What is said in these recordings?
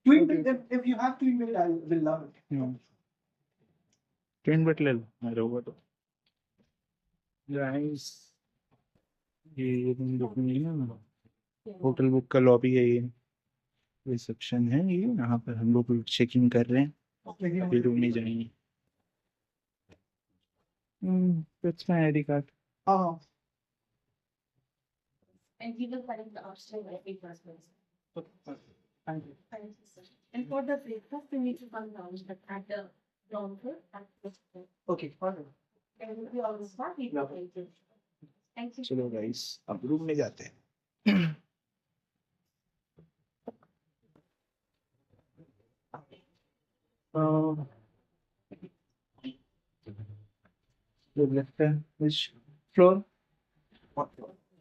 Twin bed, if you have twin bed, I will love it. Twin bed ले लो मेरे ऊपर तो guys. ये रूम बुकिंग है ना, होटल बुक का लॉबी है, ये रिसेप्शन है, ये यहाँ पर हम लोग चेकिंग कर रहे हैं, अभी रूम में जाएंगे। That's my ID card. हाँ And we will collect the upstairs every first person. thank you. Thank you, sir. And for the breakfast, we need to come down at the ground floor at the floor. Okay, perfect. And we will always start with the breakfast. Thank you. चलो guys अब room में जाते हैं। लगता है which floor?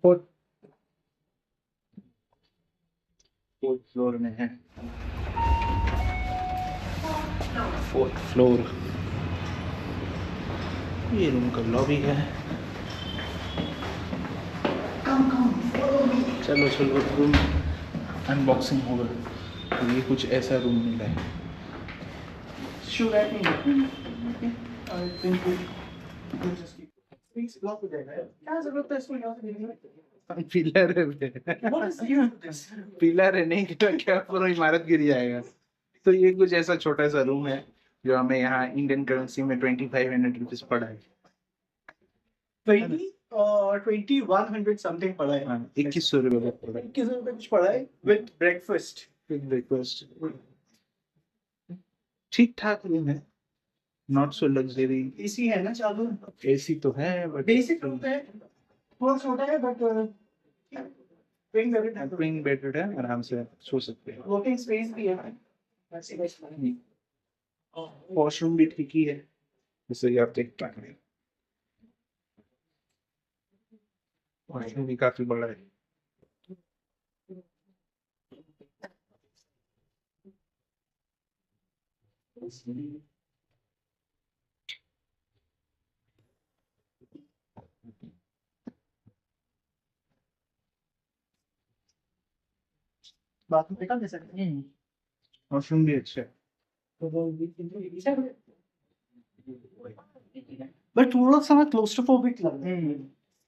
Fourth floor में है, fourth floor. ये रूम का लॉबी है। चलो चलो रूम अनबॉक्सिंग होगा। तो ये कुछ ऐसा रूम मिला है। Should I think? I think we just keep. Please lock it there. As a group, this one. Pillar है What is the use of this? Pillar है, नहीं तो क्या पूरा इमारत गिर जाएगा। तो ये कुछ ऐसा छोटा सा रूम है जो हमें यहाँ इंडियन करेंसी में 2500 रुपीज पड़ा है। 20 or 2100 something पड़ा है। 2100 रुपये पड़ा है। 2100 रुपये कुछ पड़ा है with breakfast. ब्रेकफास्ट ठीक ठाक रूम है, नॉट सो लग्जरी। AC है ना चालू? एसी तो है बट Basic रूम है, थोड़ा छोटा है but twin bedded है। ट्विन बेडेड है, आराम से सो सकते हैं। Working space भी है। ऐसे वैसे। वॉशरूम भी ठीक ही है, जैसे कि आप देख पा रहे हैं। वॉशरूम भी काफी बड़ा है। बाथरूम देखा कैसा है? वॉशरूम भी अच्छा है। बट थोड़ा सा ना क्लोस्ट्रोफोबिक लग रहा है।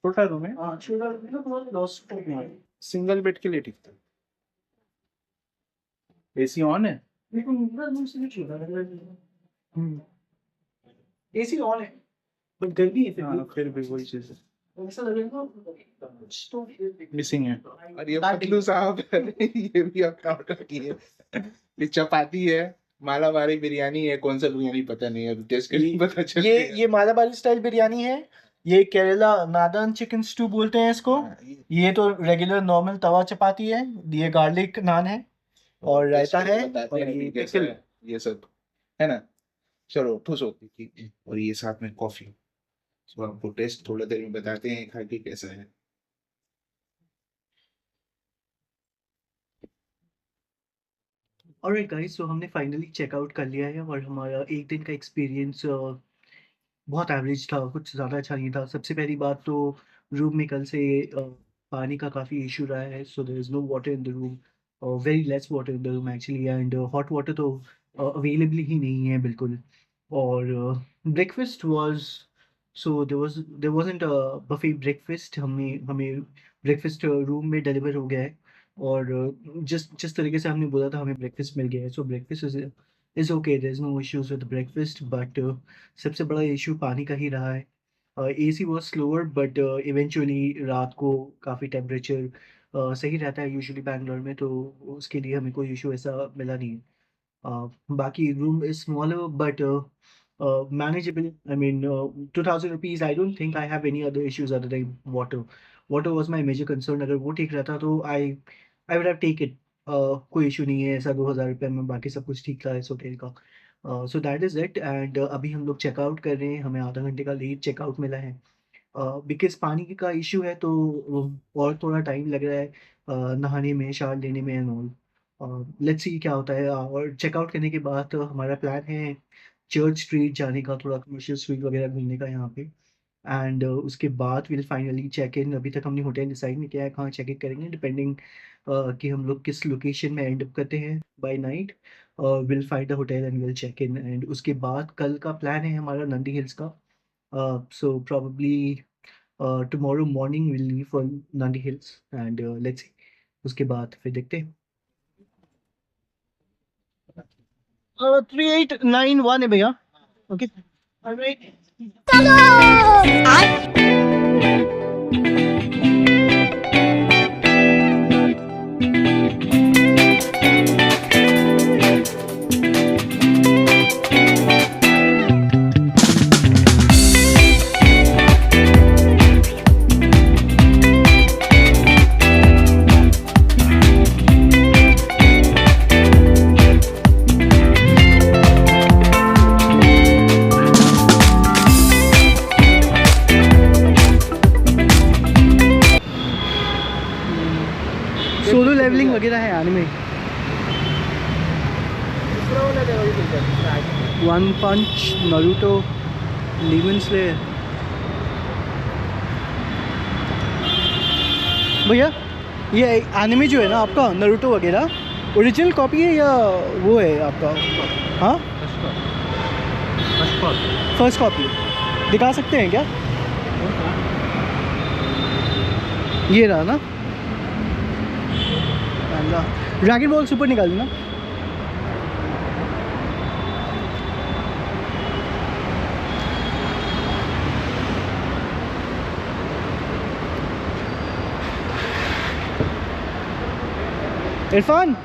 छोटा रूम है, हाँ छोटा रूम है ना, थोड़ा क्लोस्ट्रोफोबिक है। सिंगल बेड के लिए ठीक था। एसी ऑन है, लेकिन मेरा रूम से भी छोटा लग रहा है। AC ऑन है बट गर्मी है हाँ फिर भी वही चीज है, ऐसा लग रहा है कुछ तो मिसिंग है। और ये पतलू साहब ये भी अपना ऑर्डर किए। ये चपाती है, मालाबारी बिरयानी है, कौन सा बिरयानी पता नहीं है, टेस्ट करके पता चल ये मालाबारी स्टाइल बिरयानी है। ये केरला नादन चिकन स्टू बोलते हैं इसको। ये तो रेगुलर नॉर्मल तवा चपाती है। ये गार्लिक नान है और रायता है और ये पिकल। ये सब है ना। चलो ठूस होती थी, और ये साथ में कॉफी। तो आपको टेस्ट थोड़ा देर में बताते हैं खा के कैसा है। ऑलराइट गाइस, सो हमने फाइनली चेकआउट कर लिया है और हमारा एक दिन का एक्सपीरियंस बहुत एवरेज था, कुछ ज़्यादा अच्छा नहीं था। सबसे पहली बात तो रूम में कल से पानी का काफ़ी इशू रहा है। So there is no water in the room, very less water in the room actually, and hot water तो अवेलेबल ही नहीं है बिल्कुल। और breakfast was, so there wasn't a buffet breakfast. हमें हमें ब्रेकफास्ट रूम में डिलीवर हो गया है और जिस तरीके से हमने बोला था हमें ब्रेकफास्ट मिल गया है। So breakfast is okay, there is no issues with breakfast, but सबसे बड़ा इश्यू पानी का ही रहा है। AC was slower but eventually रात को काफ़ी टेम्परेचर सही रहता है यूजुअली बैंगलोर में, तो उसके लिए हमें कोई इश्यू ऐसा मिला नहीं है। बाकी room is smaller but manageable. I mean 2000 rupees, I don't think I have any other issues other than water. Water was my major concern. अगर वो ठीक रहता तो I would have take it. कोई इश्यू नहीं है ऐसा 2000 रुपये में, बाकी सब कुछ ठीक था इस होटल का। So that is it, and अभी हम लोग चेकआउट कर रहे हैं। हमें आधा घंटे का लेट चेकआउट मिला है बिकॉज़ पानी का इश्यू है, तो और थोड़ा टाइम लग रहा है नहाने में, शावर लेने में एंड ऑल। लेट्स सी क्या होता है। और चेकआउट करने के बाद हमारा प्लान है चर्च स्ट्रीट जाने का, थोड़ा कमर्शियल स्ट्रीट वगैरह घूमने का यहाँ पे। एंड उसके बाद विल फाइनली चेक इन। अभी तक हमने होटल डिसाइड नहीं किया है कहाँ चेक इन करेंगे, डिपेंडिंग कि हम लोग किस लोकेशन में एंड अप करते हैं by night. Will find the hotel and will check in. And उसके बाद कल का प्लान है हमारा नंदी हिल्स का। So probably tomorrow morning will leave for Nandi hills and let's see उसके बाद फिर देखते हैं। 3891 है भैया। ओके सोलो लेवलिंग वगैरह है आने में। वन पंच, नारुतो, लीमन स्लेयर। भैया ये एनिमे जो है ना आपका नारुतो वगैरह ओरिजिनल कॉपी है या वो है आपका? हाँ फर्स्ट कॉपी दिखा सकते हैं क्या? ये रहा ना ड्रैगन बॉल सुपर निकाली ना। इरफान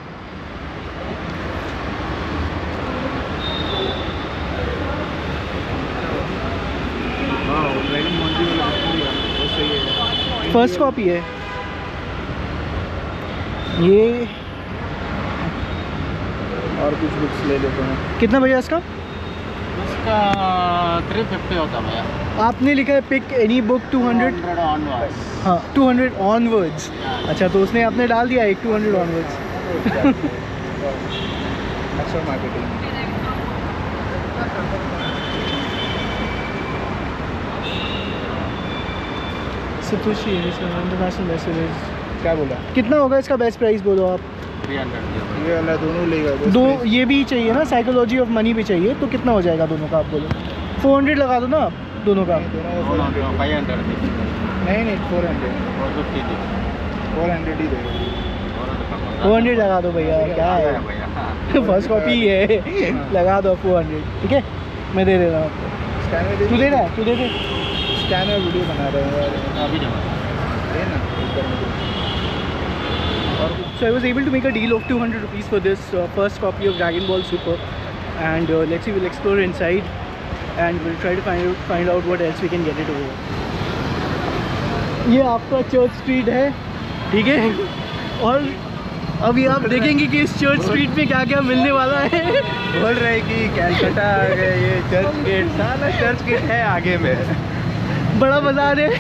फर्स्ट कॉपी है ये। और कुछ बुक्स ले लेते हैं। कितना भैया इसका? इसका 350 होता भैया। आपने लिखा है पिक एनी बुक 200 ऑनवर्ड्स। हाँ 200 ऑनवर्ड्स। अच्छा तो उसने आपने डाल दिया एक 200 ऑनवर्ड्स। अच्छा मार्केटिंग। Satoshi international message. क्या बोला? कितना होगा इसका बेस्ट प्राइस बोलो आप? 300 ये वाला दोनों लेगा बस दो प्राइस। ये भी चाहिए ना, साइकोलॉजी ऑफ मनी भी चाहिए, तो कितना हो जाएगा दोनों का आप बोलो? 400 लगा दो ना आप दोनों का। दोनों दोनों का 400। 500 नहीं 400 450 400 ही देगा। 400 लगा दो भैया, क्या है भैया। फर्स्ट कॉपी है लगा दो 400। ठीक है मैं दे रहा हूँ आपको। स्कैनर तू दे रहा है? तू दे दे। स्कैनर वीडियो बना रहे हैं यार। अभी जमा ना ऊपर में। So I was able to make a deal of 200 rupees for this first copy of Dragon Ball Super, and let's see, we'll explore inside and we'll try to find out what else we can get it over. ये आपका church street है, ठीक है? और अभी आप देखेंगे कि इस चर्च स्ट्रीट में क्या क्या मिलने वाला है। बोल रहे कि कैलकाटा आ गए, ये चर्च गेट साला चर्च गेट है आगे में। बड़ा बाजार है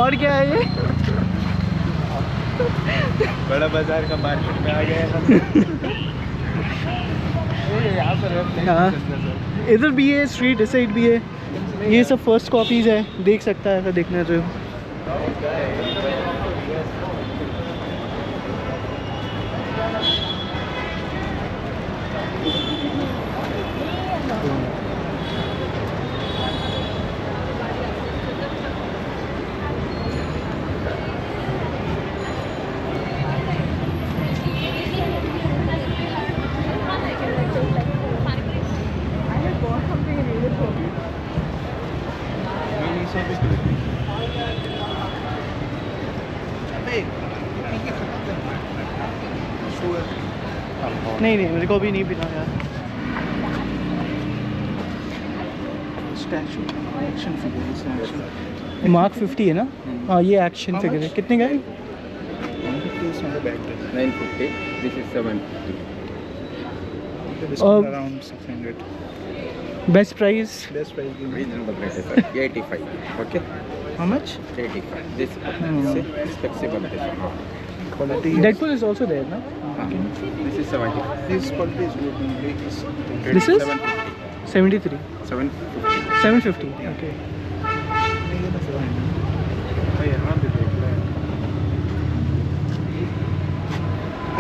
और क्या है ये? बड़ा बाजार का मार्केट में आ गए हम। यहाँ पर हाँ इधर भी है स्ट्रीट, इस साइड भी है। ये सब फर्स्ट कॉपीज़ है, देख सकता है अगर देखना तो। नहीं नहीं मेरे को भी नहीं पीना यार। स्टैचू एक्शन फिगर मार्क 50 है ना? हाँ ये एक्शन फिगर है। कितने का है? 950. This is 750. around 600. Best price? Best price give me. Reasonable price, sir. 85. Okay. How much? 85. This Hmm. see, flexible this one. Quality. Deadpool is also there ना? This is 75. This quality is good. Please. This is 750. 73 750. 750 okay। यहाँ पे देख रहे हैं।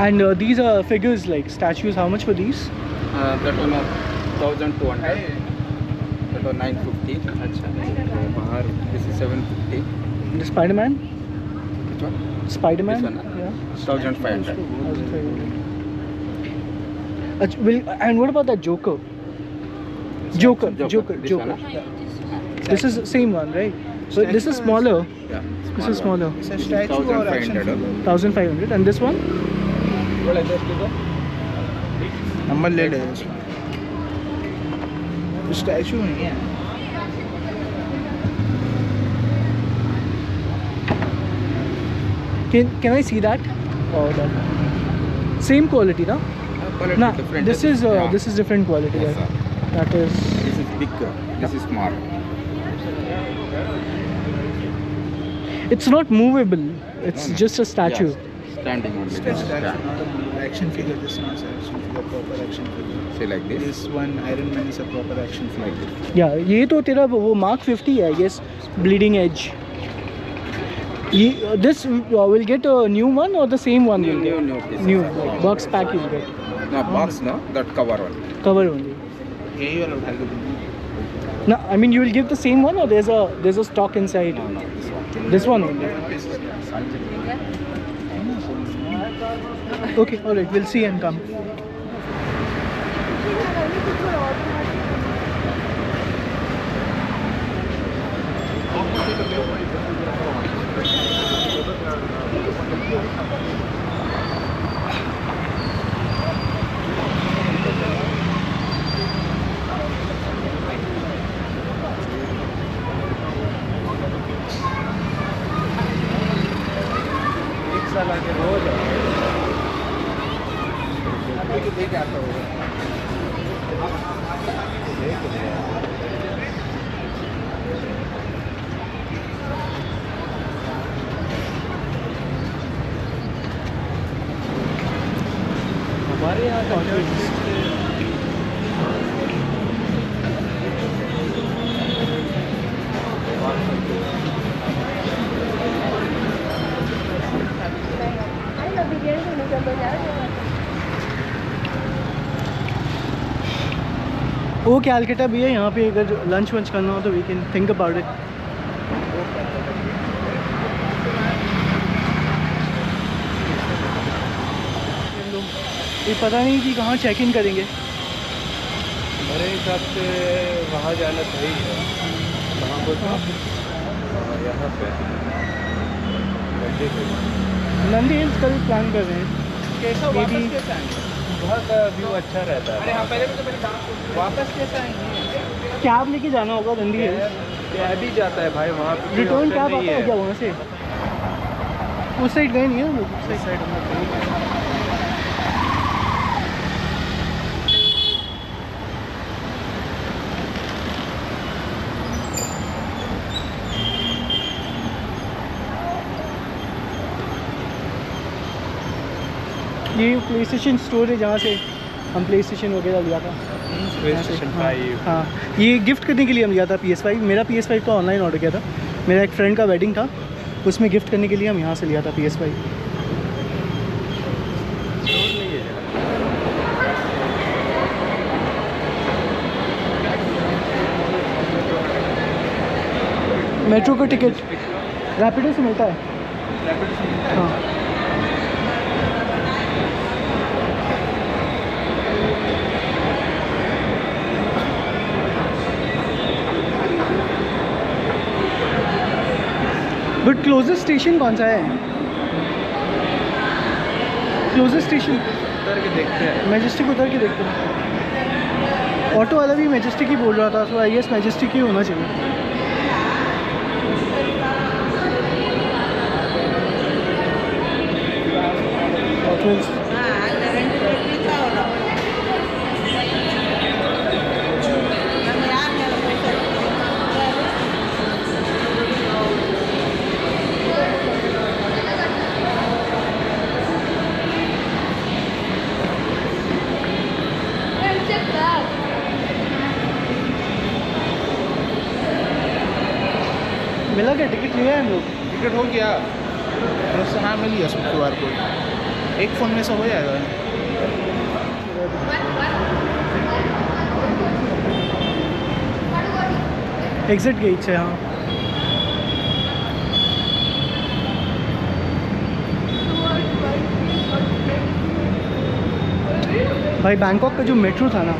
And these are figures like statues. How much for these? That one 1200. That one 950. अच्छा बाहर This is 750. The Spider-Man. Which one? Spider-Man. This one, huh? Yeah. 1500. And what about that Joker? Joker. This one, huh? Yeah. This is the same one, right? So this is smaller. Yeah. This is smaller. it's a statue or action 1500. figure 1500. And this one? Number ले ले इसमें statue नहीं है Can I see that? Or that? Same quality, no? Quality Nah, different. this is Yeah. this is different quality. Yes, right? sir. That is. This is big. This is small. It's not movable. It's No, no. just a statue. Yes. Standing only. It's a This is statue, stand. not an action figure. This is not an action figure, proper action figure. Say like this. This one Iron Man is a proper action Like figure. this. Yeah, ये तो तेरा वो Mark 50 है, I guess. Bleeding Edge. This will get a new one or the same one? New, will new, get? new pieces. New box pack you'll get. No box, no. That cover one. Cover only. यही वाला उठा के दूँगा। No, I mean you will give the same one or there's a stock inside. No, no. This one. This one only. Okay, all right. We'll see and come. हमारे यहाँ वो कैलकाटा भी है यहाँ पे अगर लंच वंच करना हो तो we can think about it ये पता नहीं कि कहाँ चेक इन करेंगे मेरे हिसाब से वहाँ जाना सही है वहाँ को यहाँ पे नंदी हिल्स का भी प्लान कर रहे हैं Maybe- वहाँ का व्यू अच्छा रहता है वापस कैसे आएंगे कैब लेके जाना होगा नंदी हिल्स कैब ही जाता है भाई वहाँ पे कोई रिटर्न option कैब नहीं आता है क्या वहाँ से उस साइड गए नहीं है हम लोग उस इस साइड में कहीं नहीं है। ये प्ले स्टेशन स्टोर है जहाँ से हम प्ले स्टेशन वगैरह लिया था PlayStation 5 हाँ ये गिफ्ट करने के लिए हम लिया था PS5 मेरा PS5 का ऑनलाइन ऑर्डर किया था मेरा एक फ्रेंड का वेडिंग था उसमें गिफ्ट करने के लिए हम यहाँ से लिया था PS5 मेट्रो का टिकट रैपिडो से मिलता है हाँ बट क्लोजेस्ट स्टेशन कौन सा है क्लोजेस्ट स्टेशन उतर के देखते हैं मैजेस्टिक उतर के देखते हैं ऑटो वाला भी मैजेस्टिक ही बोल रहा था तो आई गेस मैजेस्टिक ही होना चाहिए मिला क्या? टिकट लिया है हम लोग? टिकट हो गया बस। हाँ मिल गया सब QR कोड, एक फ़ोन में सब हो जाएगा। एग्जिट गेट से, हाँ। भाई बैंकॉक का जो मेट्रो था ना,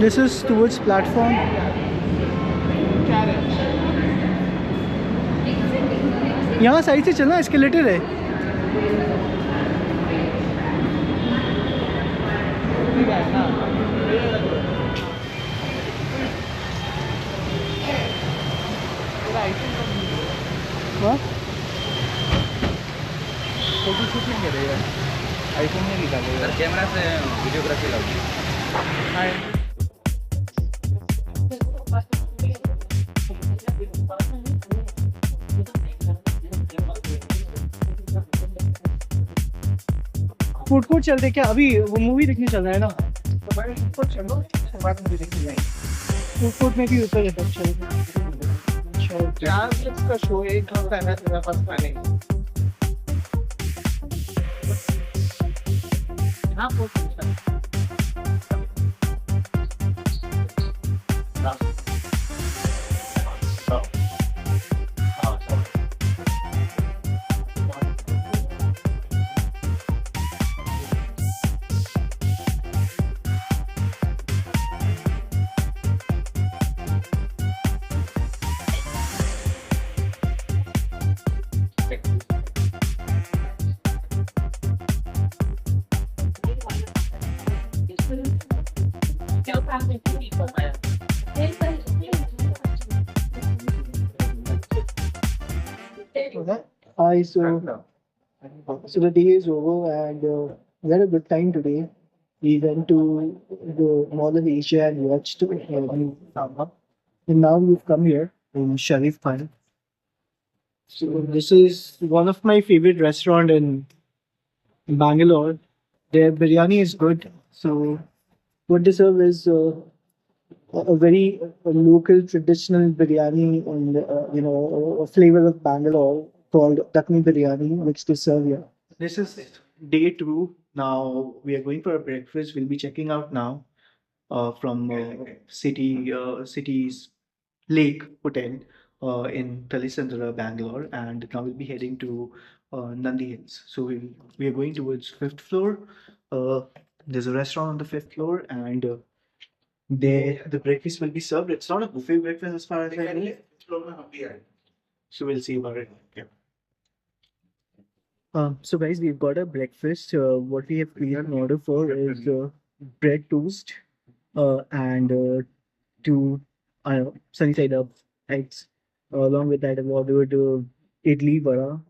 this is towards platform. यहाँ साइड से चलना, एस्केलेटर है। हाँ? फोटो शूटिंग करेगा, आईफोन में निकालेगा। कैमरा से वीडियोग्राफी लगी। फूड कोर्ट चलते क्या? अभी वो मूवी देखने चल रहा है ना, फूड कोर्ट में भी उतर जाता का शो है, एक घंटा है तेरा पास पाने। हाँ Hi, so the day is over and we had a good time today. We went to the Mall of Asia and watched new drama. And now we've come here in Sharif Khan. So this is one of my favorite restaurant in Bangalore. Their biryani is good. So what they serve is a very local traditional biryani and a flavor of Bangalore called Dakni biryani, which they serve here. This is day 2. Now we are going for a breakfast. We'll be checking out now from city's Lake Hotel in Talisandra, Bangalore, and now we'll be heading to Nandi Hills. So we are going towards 5th floor. There's a restaurant on the 5th floor, and there the breakfast will be served. It's not a buffet breakfast as far as I know. So we'll see about it. Yeah. So guys, we've got a breakfast. What we have created an order for is bread toast and two sunny side up eggs. Along with that, I've ordered idli vada,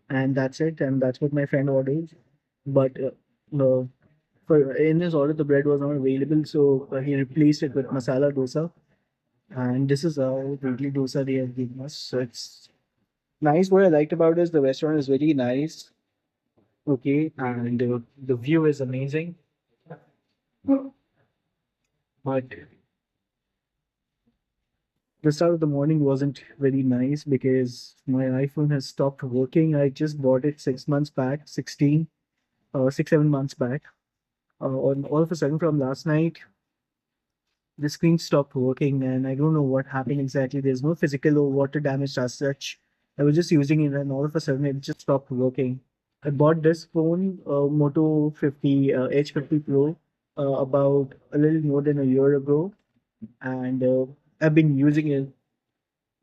and that's it. And that's what my friend ordered. But for in his order, the bread was not available, so he replaced it with masala dosa. And this is how the idli dosa they have given us. So it's nice. What I liked about is the restaurant is very nice. Okay, and the view is amazing. But the start of the morning wasn't very nice because my iPhone has stopped working. I just bought it 6 months back, 7 months back. All of a sudden from last night, the screen stopped working and I don't know what happened exactly. There's no physical or water damage as such. I was just using it and all of a sudden it just stopped working. I bought this phone, Moto 50 H50 Pro, about a little more than a year ago, and I've been using it.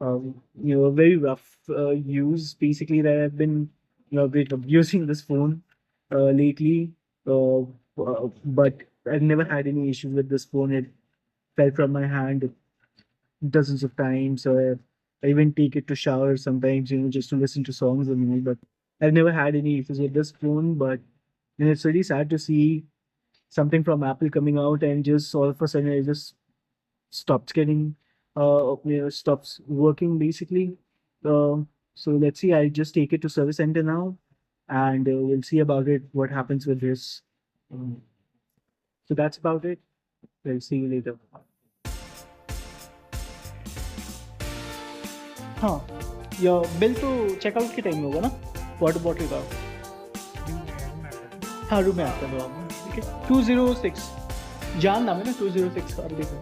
Very rough use. Basically, that I've been, been abusing this phone lately. But I've never had any issues with this phone. It fell from my hand dozens of times. So I even take it to shower sometimes, just to listen to songs and all. But I've never had any issues with this phone. But it's really sad to see something from Apple coming out, and just all of a sudden it just stops getting, stops working basically. So let's see. I just take it to service center now, and we'll see about it. What happens with this? Um, so that's about it. We'll see you later. हाँ, या bill तो checkout के time में होगा ना, water bottle का। हाँ, room में आता है तो आप, ठीक है। 206 जान नाम है ना, 206 का, आप देखो।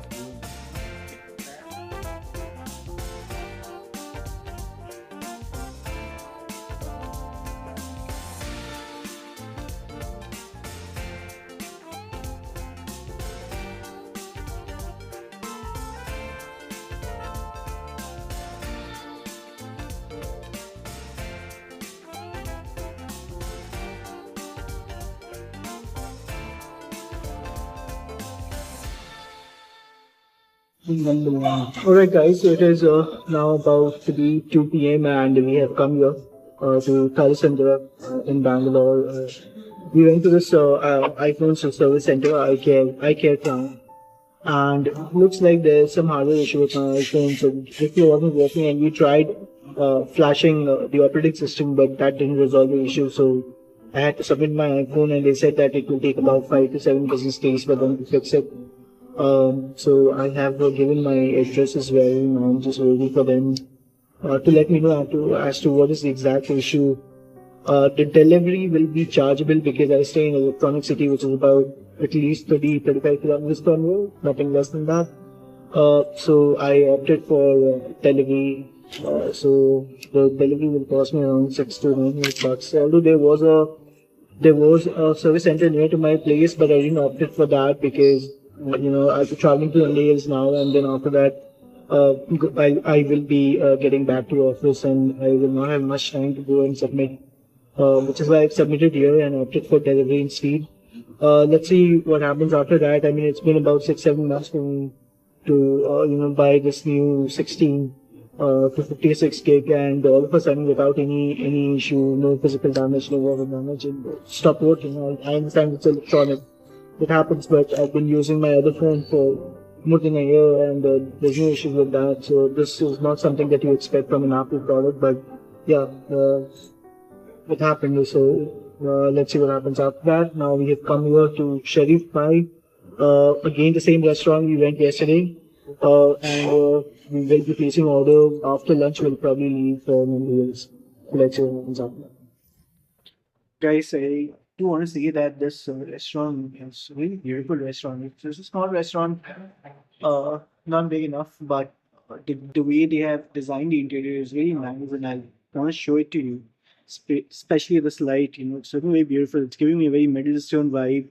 Alright, guys, so it is now about to be 2 p.m. and we have come here to Thales Center in Bangalore. We went to this iPhone service center, iCare Crown, and looks like there's some hardware issue with my iPhone. So if it wasn't working, and we tried flashing the operating system, but that didn't resolve the issue. So I had to submit my iPhone, and they said that it will take about 5 to 7 business days for them to fix it. So I have given my address as well, and I'm just waiting for them to let me know as to what is the exact issue. The delivery will be chargeable because I stay in Electronic City, which is about at least 30-35 kilometers from here, nothing less than that. So I opted for delivery. So the delivery will cost me around 6 to 9 bucks. Although there was a service center near to my place, but I didn't opt it for that because I'll be traveling to India now, and then after that, I will be getting back to office, and I will not have much time to go and submit. Which is why I've submitted here and opted for delivery instead. Let's see what happens after that. I mean, it's been about 6-7 months for me to buy this new 16 to 56 gig, and all of a sudden, without any issue, no physical damage, no water damage, and stop working. I understand it's electronic. It happens, but I've been using my other phone for more than a year, and there's no issues with that. So this is not something that you expect from an Apple product, but yeah, it happened. So let's see what happens after that. Now we have come here to Sharif Bhai, again the same restaurant we went yesterday, and we will be placing order after lunch. We'll probably leave for Mondays. So let's see what happens after that. Guys, I do want to say that this restaurant is a really beautiful restaurant. It's a small restaurant, not big enough, but the way they have designed the interior is really nice, and I want to show it to you. Especially this light, it's looking very beautiful. It's giving me a very Middle Eastern vibe.